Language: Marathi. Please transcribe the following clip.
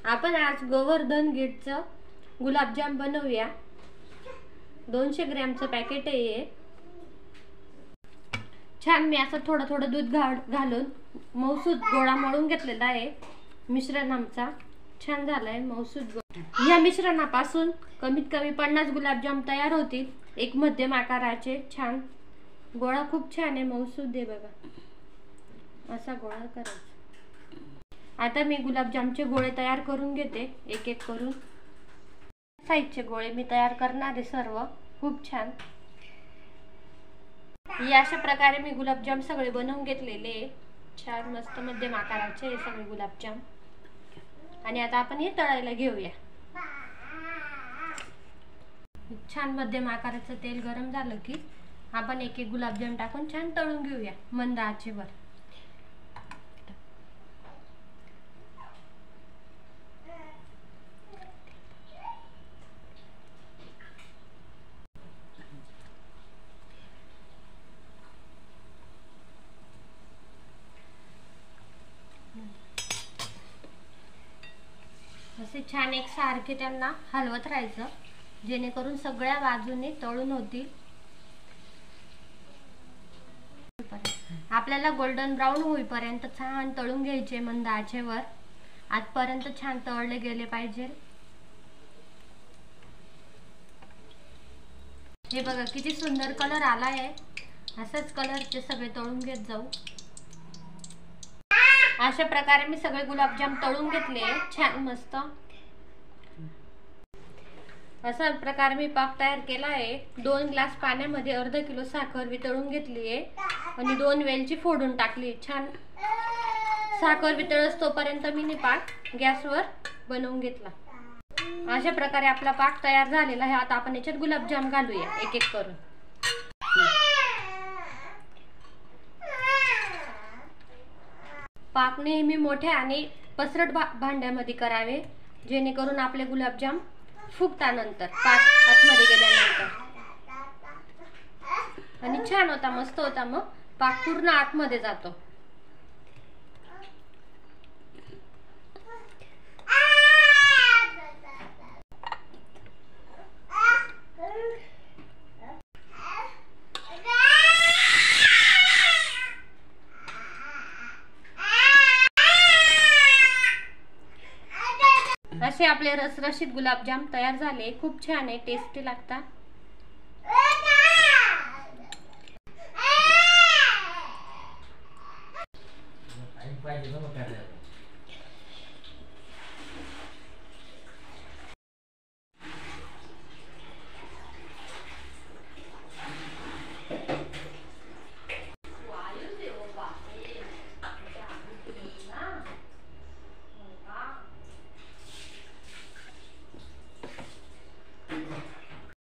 आपण आज गोवर्धन गिटचं गुलाबजाम बनवूया। 200 ग्रॅमचं पॅकेट आहे। छान मी असं थोडं थोडं दूध घालून मऊसूत गोळा मळून घेतलेला आहे। मिश्रण आमचा छान झालाय मऊसूत गोळा। या मिश्रणापासून कमीत कमी 50 गुलाबजाम तयार होतील। एक मध्यम आकाराचे छान गोळा खूप छान आहे, मऊसूत आहे बघा। असा गोळा करायचा। आता मी गुलाबजामचे गोळे तयार करून घेते एक एक करून। साइजचे गोळे मी तयार करणार आहे सर्व खूप छान। या अशा प्रकारे मी गुलाबजाम सगळे बनवून घेतलेले छान मस्त मध्यम आकाराचे हे सगळे गुलाबजाम। आणि आता आपण हे तळायला घेऊया। छान मध्यम आकाराचं तेल गरम झालं की आपण एक एक गुलाबजाम टाकून छान तळून घेऊया मंद आचेवर। असे छान एक सारखे त्यांना हलवत राहायचं जेणेकरून सगळ्या बाजूने तळून होतील। आपल्याला गोल्डन ब्राउन होईपर्यंत छान तळून घ्यायचे मंद आचेवर। आजपर्यंत छान तळले गेले पाहिजे। हे बघा किती सुंदर कलर आलाय। असाच कलरचे सगळे तळून घेत जाऊ। अशा प्रकारे मी सगळे गुलाबजाम तळून घेतले छान मस्त। अशा प्रकारे मी पाक तयार केला आहे। 2 ग्लास पाण्यामध्ये अर्धा किलो साखर वितळून घेतली आहे आणि 2 वेलची फोडून टाकली। छान साखर वितळस तोपर्यंत मी पाक गॅसवर बनवून घेतला। अशा प्रकारे आपला पाक तयार झालेला आहे। आता आपण याच्यात गुलाबजाम घालूया एक एक करून। पाक नेहमी मोठ्या आणि पसरट भांड्यामध्ये करावे जेणेकरून आपले गुलाबजाम फुगतानंतर पाक आतमध्ये गेल्यानंतर आणि छान होता मस्त होता। मग पाक पूर्ण आतमध्ये जातो। असे आपले रसरशीत गुलाबजाम तयार झाले। खूप छान आहे, टेस्टी लागतात।